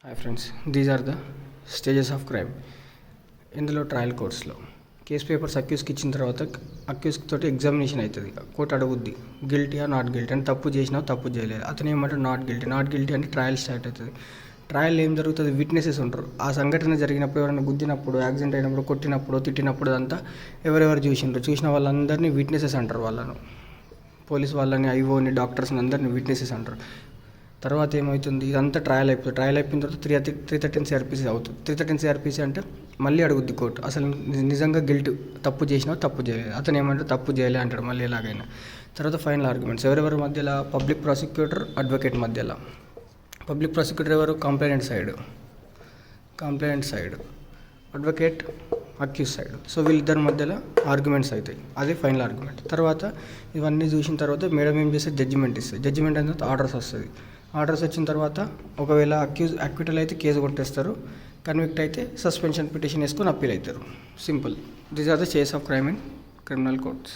Hi friends, these are the stages of crime. ఇందులో trial కోర్ట్స్లో case papers అక్యూస్కి ఇచ్చిన తర్వాత అక్యూస్ తోటి ఎగ్జామినేషన్ అవుతుంది. కోర్టు అడుగుద్ది గిల్టీ ఆ నాట్ గిల్టీ అని. తప్పు చేసినావు, తప్పు చేయలేదు. అతను ఏమంటాడు నాట్ గిల్టీ అంటే ట్రయల్ స్టార్ట్ అవుతుంది. ట్రయల్ ఏం జరుగుతుంది, విట్నెసెస్ ఉంటారు. ఆ సంఘటన జరిగినప్పుడు, ఎవరైనా గుద్దినప్పుడు, యాక్సిడెంట్ అయినప్పుడు, కొట్టినప్పుడు, తిట్టినప్పుడు అంతా ఎవరెవరు చూసిన వాళ్ళందరినీ విట్నెసెస్ అంటారు. వాళ్ళను పోలీస్ వాళ్ళని, ఐఓని, డాక్టర్స్ని అందరినీ విట్నెసెస్ అంటారు. తర్వాత ఏమవుతుంది, ఇదంతా ట్రయల్ అయిపోతుంది. ట్రయల్ అయిపోయిన తర్వాత 313 CRPC అవుతుంది. 313 CRPC అంటే మళ్ళీ అడుగుద్ది కోర్టు, అసలు నిజంగా గిల్ట్ తప్పు చేసినావు, తప్పు చేయలేదు. అతను ఏమంటాడు తప్పు చేయలే అంటాడు మళ్ళీ ఎలాగైనా. తర్వాత ఫైనల్ ఆర్గ్యుమెంట్స్ ఎవరెవరి మధ్యలో, పబ్లిక్ ప్రాసిక్యూటర్, అడ్వకేట్ మధ్యలో. పబ్లిక్ ప్రాసిక్యూటర్ ఎవరు, complaint side, advocate accused side. So వీళ్ళిద్దరి మధ్యలో ఆర్గ్యుమెంట్స్ అవుతాయి. అదే ఫైనల్ ఆర్గ్యుమెంట్. తర్వాత ఇవన్నీ చూసిన తర్వాత మేడం ఏం చేస్తే జడ్జిమెంట్ ఇస్తుంది. జడ్జిమెంట్ అయిన తర్వాత ఆర్డర్స్ వస్తుంది. ఆర్డర్స్ వచ్చిన తర్వాత ఒకవేళ అక్విటల్ అయితే కేసు కొట్టేస్తారు, కన్విక్ట్ అయితే సస్పెన్షన్ పిటిషన్ వేసుకొని అప్పీల్ అవుతారు. సింపుల్. దీస్ ఆర్ ద చేస్ of crime in criminal courts.